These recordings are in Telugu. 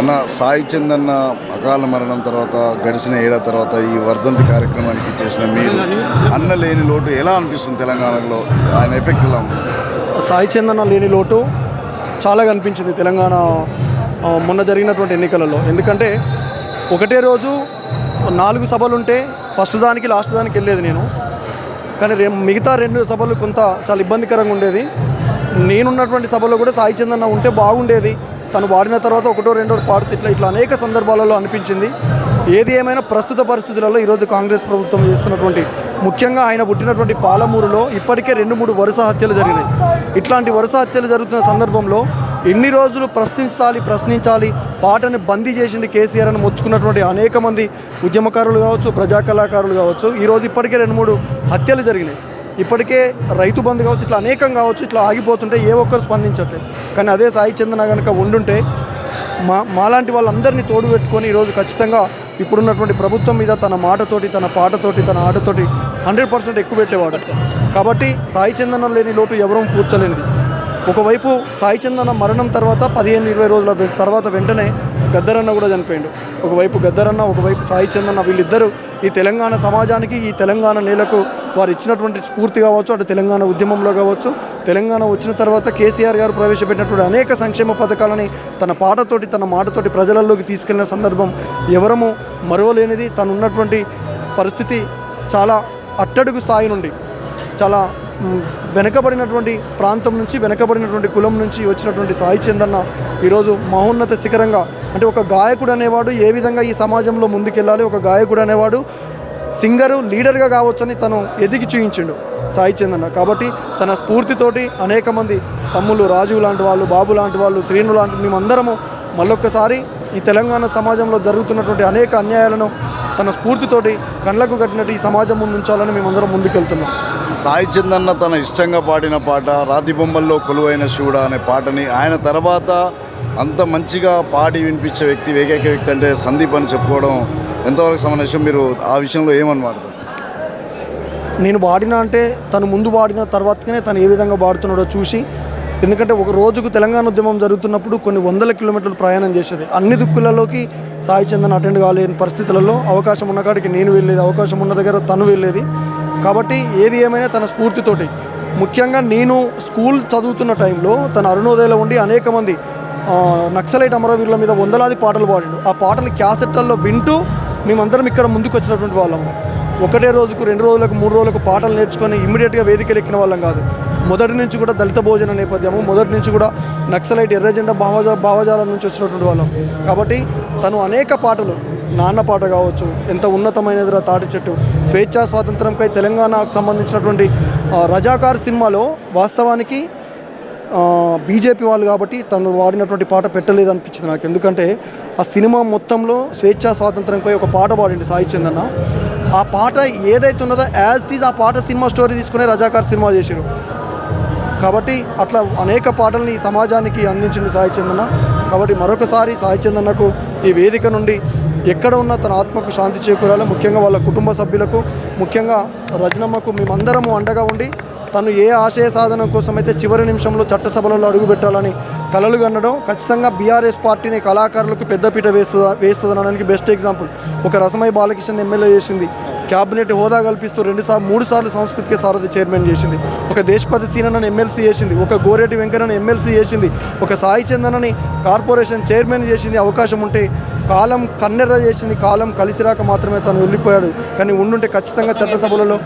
అన్న సాయి చంద్ అన్న అకాల మరణం తర్వాత గడిచిన ఏడాది తర్వాత ఈ వర్ధంతి కార్యక్రమానికి చేసిన మీరు అన్న లేని లోటు ఎలా అనిపిస్తుంది? తెలంగాణలో ఆయన ఎఫెక్ట్ ఎలా ఉంది? సాయి చంద్ అన్న లేని లోటు చాలా కనిపించింది తెలంగాణ మొన్న జరిగినటువంటి ఎన్నికలలో. ఎందుకంటే ఒకటే రోజు 4 సభలుంటే ఫస్ట్ దానికి లాస్ట్ దానికి వెళ్ళేది నేను, కానీ మిగతా 2 సభలు కొంత చాలా ఇబ్బందికరంగా ఉండేది. నేనున్నటువంటి సభలో కూడా సాయి చంద్ అన్న ఉంటే బాగుండేది, తను వాడిన తర్వాత 1, 2 పాడితే ఇట్లా అనేక సందర్భాలలో అనిపించింది. ఏది ఏమైనా ప్రస్తుత పరిస్థితులలో ఈరోజు కాంగ్రెస్ ప్రభుత్వం చేస్తున్నటువంటి, ముఖ్యంగా ఆయన పుట్టినటువంటి పాలమూరులో ఇప్పటికే 2-3 వరుస హత్యలు జరిగినాయి. ఇట్లాంటి వరుస హత్యలు జరుగుతున్న సందర్భంలో ఎన్ని రోజులు ప్రశ్నించాలి, పాటను బందీ చేసింది కేసీఆర్ అని మొత్తుకున్నటువంటి అనేక మంది ఉద్యమకారులు కావచ్చు, ప్రజా కళాకారులు కావచ్చు, ఈరోజు ఇప్పటికే 2-3 హత్యలు జరిగినాయి. ఇప్పటికే రైతు బంధు కావచ్చు, ఇట్లా అనేకం కావచ్చు, ఇట్లా ఆగిపోతుంటే ఏ ఒక్కరు స్పందించట్లేదు. కానీ అదే సాయి చందన కనుక ఉండుంటే మాలాంటి వాళ్ళందరినీ తోడు పెట్టుకొని ఈరోజు ఖచ్చితంగా ఇప్పుడున్నటువంటి ప్రభుత్వం మీద తన మాటతోటి, తన పాటతోటి, తన ఆటతోటి 100% ఎక్కువ పెట్టేవాడు. కాబట్టి సాయి చందన లేని లోటు ఎవరూ పూడ్చలేనిది. ఒకవైపు సాయి చందన మరణం తర్వాత 15-20 రోజుల తర్వాత వెంటనే గద్దరన్న కూడా చనిపోయాడు. ఒకవైపు గద్దరన్న, ఒకవైపు సాయి చందన్న, వీళ్ళిద్దరూ ఈ తెలంగాణ సమాజానికి, ఈ తెలంగాణ నేలకు వారు ఇచ్చినటువంటి స్ఫూర్తి కావచ్చు, అటు తెలంగాణ ఉద్యమంలో కావచ్చు, తెలంగాణ వచ్చిన తర్వాత కేసీఆర్ గారు ప్రవేశపెట్టినటువంటి అనేక సంక్షేమ పథకాలని తన పాటతోటి, తన మాటతోటి ప్రజలలోకి తీసుకెళ్లిన సందర్భం ఎవరము మరవలేనిది. తను ఉన్నటువంటి పరిస్థితి చాలా అట్టడుగు స్థాయి నుండి, చాలా వెనకబడినటువంటి ప్రాంతం నుంచి, వెనకబడినటువంటి కులం నుంచి వచ్చినటువంటి సాయి చంద్ అన్న ఈరోజు మహోన్నత శిఖరంగా, అంటే ఒక గాయకుడు అనేవాడు ఏ విధంగా ఈ సమాజంలో ముందుకెళ్ళాలి, ఒక గాయకుడు అనేవాడు సింగరు, లీడర్గా కావచ్చని తను ఎదిగి చూయించిండు సాయి చంద్ అన్న. కాబట్టి తన స్ఫూర్తితోటి అనేక మంది తమ్ముళ్ళు, రాజు లాంటి వాళ్ళు, బాబు లాంటి వాళ్ళు, శ్రీను లాంటి మేమందరము మళ్ళొక్కసారి ఈ తెలంగాణ సమాజంలో జరుగుతున్నటువంటి అనేక అన్యాయాలను తన స్ఫూర్తితోటి కళ్ళకు కట్టినట్టు ఈ సమాజం ముందు ఉంచాలని మేమందరం ముందుకెళ్తున్నాం. సాయి చంద్ అన్న తన ఇష్టంగా పాడిన పాట రాతి బొమ్మల్లో కొలువైన శివుడా అనే పాటని ఆయన తర్వాత అంత మంచిగా పాడి వినిపించే వ్యక్తి, ఏకైక వ్యక్తి అంటే సందీప్ అని చెప్పుకోవడం ఎంతవరకు సమంజసం? మీరు ఆ విషయంలో ఏమని మాట్లాడతారు? నేను పాడిన అంటే తను ముందు పాడిన తర్వాతనే తను ఏ విధంగా పాడుతున్నాడో చూసి, ఎందుకంటే ఒక రోజుకు తెలంగాణ ఉద్యమం జరుగుతున్నప్పుడు కొన్ని 100 కిలోమీటర్లు ప్రయాణం చేసేది. అన్ని దిక్కులలోకి సాయి చందన్ అటెండ్ కాలేని పరిస్థితులలో అవకాశం ఉన్న కాడికి నేను వెళ్ళేది, అవకాశం ఉన్న దగ్గర తను వెళ్ళేది. కాబట్టి ఏది ఏమైనా తన స్ఫూర్తితోటి, ముఖ్యంగా నేను స్కూల్ చదువుతున్న టైంలో తన అరుణోదయలో ఉండి అనేక మంది నక్సలైట్ అమరవీరుల మీద వందలాది పాటలు పాడిండు. ఆ పాటలు క్యాసెట్లలో వింటూ మేమందరం ఇక్కడ ముందుకు వచ్చినటువంటి వాళ్ళము. ఒకటే రోజుకు, 2 రోజులకు, 3 రోజులకు పాటలు నేర్చుకొని ఇమ్మీడియట్గా వేదికలు ఎక్కిన వాళ్ళం కాదు. మొదటి నుంచి కూడా దళిత భోజన నేపథ్యము, మొదటి నుంచి కూడా నక్సలైట్ ఎర్రజెండా భావజాలం నుంచి వచ్చినటువంటి వాళ్ళం. కాబట్టి తను అనేక పాటలు, నాన్న పాట కావచ్చు, ఎంత ఉన్నతమైనదిరా తాటి చెట్టు, స్వేచ్ఛా స్వాతంత్రంపై తెలంగాణకు సంబంధించినటువంటి రజాకార్ సినిమాలో వాస్తవానికి బీజేపీ వాళ్ళు కాబట్టి తను వాడినటువంటి పాట పెట్టలేదు అనిపించింది నాకు. ఎందుకంటే ఆ సినిమా మొత్తంలో స్వేచ్ఛా స్వాతంత్రంపై ఒక పాట పాడింది సాయి చంద్ అన్న. ఆ పాట ఏదైతే ఉన్నదో యాజ్ ఇట్ ఈజ్ ఆ పాట సినిమా స్టోరీ తీసుకునే రజాకార్ సినిమా చేశారు. కాబట్టి అట్లా అనేక పాటల్ని ఈ సమాజానికి అందించింది సాయి చంద్ అన్న. కాబట్టి మరొకసారి సాయి చంద్ అన్నకు ఈ వేదిక నుండి ఎక్కడ ఉన్న తన ఆత్మకు శాంతి చేకూరాలి, ముఖ్యంగా వాళ్ళ కుటుంబ సభ్యులకు, ముఖ్యంగా రజనమ్మకు మేమందరము అండగా ఉండి తను ఏ ఆశయ సాధన కోసమైతే చివరి నిమిషంలో అడుగు పెట్టాలని కలలు కనడం, ఖచ్చితంగా బీఆర్ఎస్ పార్టీని కళాకారులకు పెద్దపీట వేస్తుందనడానికి బెస్ట్ ఎగ్జాంపుల్ ఒక రసమై బాలకృష్ణ ఎమ్మెల్యే చేసింది. క్యాబినెట్ హోదా కల్పిస్తూ 3 సార్లు సాంస్కృతిక సారథి చైర్మన్ చేసింది. ఒక దేశపతి సీనను ఎమ్మెల్సీ చేసింది. ఒక గోరేటి వెంకన్నను ఎమ్మెల్సీ చేసింది. ఒక సాయి చందనని కార్పొరేషన్ చైర్మన్ చేసింది. అవకాశం ఉంటే కాలం కన్నెర్ర చేసింది. కాలం కలిసిరాక మాత్రమే తను వెళ్ళిపోయాడు. కానీ ఉండుంటే ఖచ్చితంగా చట్టసభలలో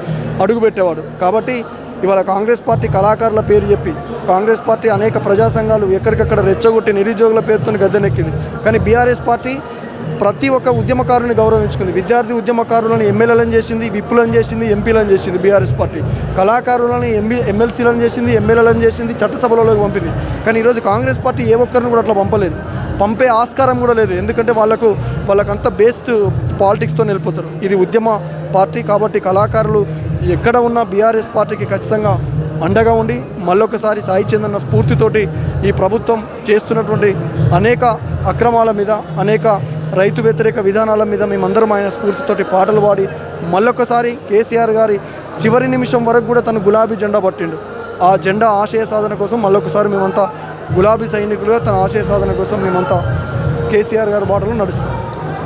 అడుగుపెట్టేవాడు. కాబట్టి ఇవాళ కాంగ్రెస్ పార్టీ కళాకారుల పేరు చెప్పి, కాంగ్రెస్ పార్టీ అనేక ప్రజా సంఘాలు ఎక్కడికక్కడ రెచ్చగొట్టి నిరుద్యోగుల పేరుతో గద్దెనెక్కింది. కానీ బీఆర్ఎస్ పార్టీ ప్రతి ఒక్క ఉద్యమకారుని గౌరవించుకుంది. విద్యార్థి ఉద్యమకారులను ఎమ్మెల్యేలను చేసింది, విప్పులను చేసింది, ఎంపీలను చేసింది బీఆర్ఎస్ పార్టీ. కళాకారులను ఎమ్మెల్సీలను చేసింది, ఎమ్మెల్యేలను చేసింది, చట్టసభలలోకి పంపింది. కానీ ఈరోజు కాంగ్రెస్ పార్టీ ఏ ఒక్కరిని కూడా అట్లా పంపలేదు, పంపే ఆస్కారం కూడా లేదు. ఎందుకంటే వాళ్ళకంతా బేస్డ్ పాలిటిక్స్తో వెళ్ళిపోతారు. ఇది ఉద్యమ పార్టీ. కాబట్టి కళాకారులు ఎక్కడ ఉన్న బీఆర్ఎస్ పార్టీకి ఖచ్చితంగా అండగా ఉండి మళ్ళొకసారి సాయి చంద్ అన్న స్ఫూర్తితోటి ఈ ప్రభుత్వం చేస్తున్నటువంటి అనేక అక్రమాల మీద, అనేక రైతు వ్యతిరేక విధానాల మీద మేమందరం ఆయన స్ఫూర్తితోటి పాటలు పాడి మళ్ళొకసారి కేసీఆర్ గారి చివరి నిమిషం వరకు కూడా తను గులాబీ జెండా పట్టిండు. ఆ జెండా ఆశయ సాధన కోసం మళ్ళొకసారి మేమంతా గులాబీ సైనికులుగా తన ఆశయ సాధన కోసం మేమంతా కేసీఆర్ గారి బాటలో నడుస్తాం.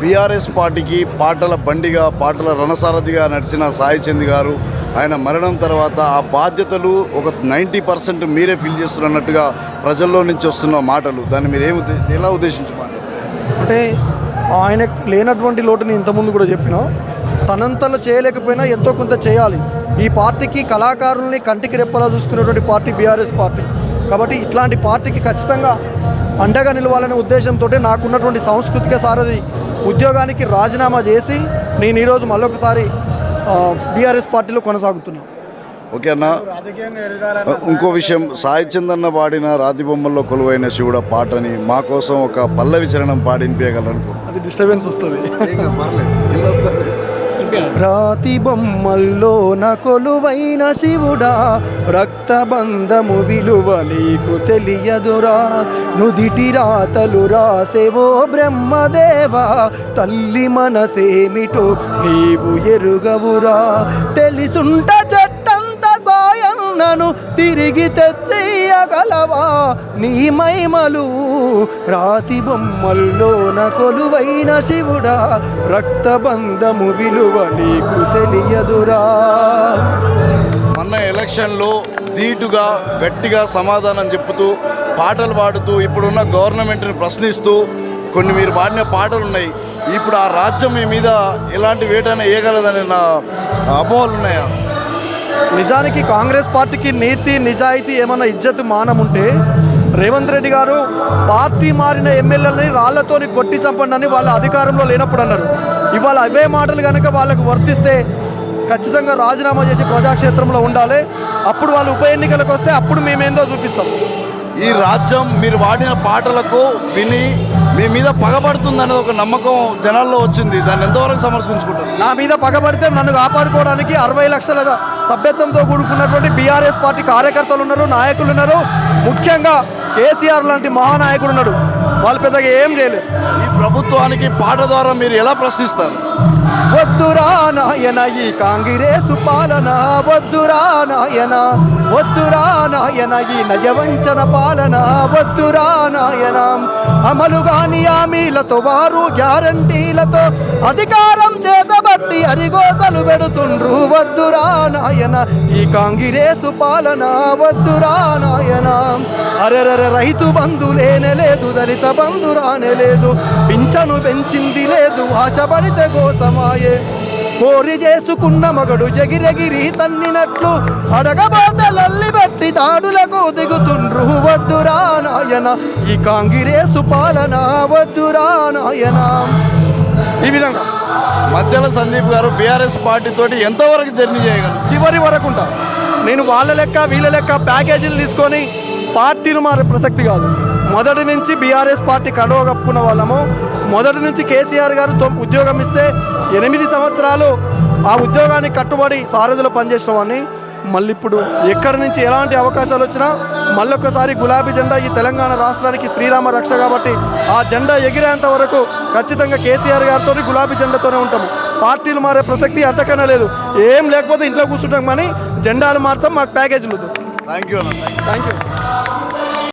బీఆర్ఎస్ పార్టీకి పాటల బండిగా పాటల రణసారథిగా నడిచిన సాయి చంద్ గారు ఆయన మరణం తర్వాత ఆ బాధ్యతలు ఒక 90% మీరే ఫీల్ చేస్తున్నట్టుగా ప్రజల్లో నుంచి వస్తున్న మాటలు, దాన్ని మీరు ఎలా ఉద్దేశించి మాట్లాడారు? అంటే ఆయన లేనటువంటి లోటుని ఇంతకుముందు కూడా చెప్పిన, తనంతలో చేయలేకపోయినా ఎంతో కొంత చేయాలి. ఈ పార్టీకి కళాకారుల్ని కంటికి రెప్పలా చూసుకునేటువంటి పార్టీ బీఆర్ఎస్ పార్టీ. కాబట్టి ఇట్లాంటి పార్టీకి ఖచ్చితంగా అండగా నిలవాలనే ఉద్దేశంతో నాకున్నటువంటి సాంస్కృతిక సారథి ఉద్యోగానికి రాజీనామా చేసి నేను ఈరోజు మళ్ళొకసారి బీఆర్ఎస్ పార్టీలో కొనసాగుతున్నాను. ఓకే అన్న, ఇంకో విషయం, సాయి చంద్ అన్న పాడిన రాతిబొమ్మల్లో కొలువైన శివుడ పాటని మా కోసం ఒక పల్లవి చరణం పాడి వినిపించగలనుకో. అది డిస్టర్బెన్స్ వస్తుంది. వస్తుంది. రాతి బొమ్మల్లో నా కొలువైన శివుడా, రక్తబంధము విలువ నీకు తెలియదురా, నుదిటి రాతలు రాసేవో బ్రహ్మదేవా, తల్లి మనసేమిటో నీవు ఎరుగవురా, తెలిసుంట చెట్టంత సాయన్నను తిరిగి తెచ్చేయగలవా నీ మైమలు, రాతి బొమ్మల్లో నా కొలువైన శివుడా, రక్తబంధము విలువ నీకు తెలియదురా. మొన్న ఎలక్షన్లో ధీటుగా గట్టిగా సమాధానం చెప్పుతూ పాటలు పాడుతూ ఇప్పుడున్న గవర్నమెంట్ని ప్రశ్నిస్తూ కొన్ని మీరు పాడిన పాటలు ఉన్నాయి. ఇప్పుడు ఆ రాజ్యం మీ మీద ఎలాంటి వేటైనా వేయగలదనే నా అపోహలు ఉన్నాయా? నిజానికి కాంగ్రెస్ పార్టీకి నీతి నిజాయితీ ఏమన్నా ఇజ్జత్ మానం ఉంటే రేవంత్ రెడ్డి గారు పార్టీ మారిన ఎమ్మెల్యేలని రాళ్లతోని కొట్టి చంపండి అని వాళ్ళ అధికారంలో లేనప్పుడు అన్నారు. ఇవాళ అవే మాటలు కనుక వాళ్ళకు వర్తిస్తే ఖచ్చితంగా రాజీనామా చేసి ప్రజాక్షేత్రంలో ఉండాలి. అప్పుడు వాళ్ళు ఉప ఎన్నికలకు వస్తే అప్పుడు మేమేందో చూపిస్తాం. ఈ రాజ్యం మీరు వాడిన పాటలకు విని మీ మీద పగబడుతుందనే ఒక నమ్మకం జనాల్లో వచ్చింది. దాన్ని ఎంతవరకు సమర్పించుకుంటారు? నా మీద పగబడితే నన్ను కాపాడుకోవడానికి 60 లక్షల సభ్యత్వంతో కూడుకున్నటువంటి బీఆర్ఎస్ పార్టీ కార్యకర్తలు ఉన్నారు, నాయకులు ఉన్నారు. ముఖ్యంగా కేసీఆర్ లాంటి మహానాయకుడు ఉన్నాడు. వాళ్ళు పెద్దగా ఏం చేయలేరు. ఈ ప్రభుత్వానికి పాట ద్వారా మీరు ఎలా ప్రశ్నిస్తారు? వద్దురా నాయన ఈ కాంగ్రెసు పాలన, వద్దురా నాయన, వద్దురా నాయన ఈ నయవంచన పాలన, వద్దురా నాయన, అమలు కాని హామీలతో వారు గ్యారంటీలతో అధికారం చేతబట్టి అరిగోసలు పెడుతుండ్రు, వద్దురా నాయన ఈ కాంగ్రెసు పాలన, వద్దురా నాయన. అరెరరె రైతు బంధు లేనే లేదు, దళిత బంధు రానే లేదు, పింఛను పెంచింది లేదు, ఆశపడితే గోసమాయే, కోరి చేసుకున్న మగడు ఎగిరెగిరి తన్నినట్లు అడగబోతే లల్లి పెట్టి దాడులకు దిగుతుండ్రు, వద్దురా నాయన ఈ కాంగ్రెసు పాలన, వద్దురా నాయన. ఈ విధంగా మధ్యలో సందీప్ గారు బీఆర్ఎస్ పార్టీ తోటి ఎంతవరకు జర్నీ చేయగలరు? చివరి వరకు ఉంటా. నేను వాళ్ళ లెక్క వీళ్ళ లెక్క ప్యాకేజీలు తీసుకొని పార్టీలు మారే ప్రసక్తి కాదు. మొదటి నుంచి బీఆర్ఎస్ పార్టీ కడవ కప్పుకున్న వాళ్ళము. మొదటి నుంచి కేసీఆర్ గారు ఉద్యోగం ఇస్తే 8 సంవత్సరాలు ఆ ఉద్యోగానికి కట్టుబడి సారథిలో పనిచేసిన వాడిని. మళ్ళీ ఇప్పుడు ఎక్కడి నుంచి ఎలాంటి అవకాశాలు వచ్చినా మళ్ళొక్కసారి గులాబీ జెండా ఈ తెలంగాణ రాష్ట్రానికి శ్రీరామ రక్ష కాబట్టి ఆ జెండా ఎగిరేంత వరకు ఖచ్చితంగా కేసీఆర్ గారితో గులాబీ జెండాతోనే ఉంటాము. పార్టీలు మారే ప్రసక్తి అంతకన్నా లేదు. ఏం లేకపోతే ఇంట్లో కూర్చుంటాం కానీ జెండాలు మార్చాం, మాకు ప్యాకేజీలు. థ్యాంక్ యూ అన్న. Thank you.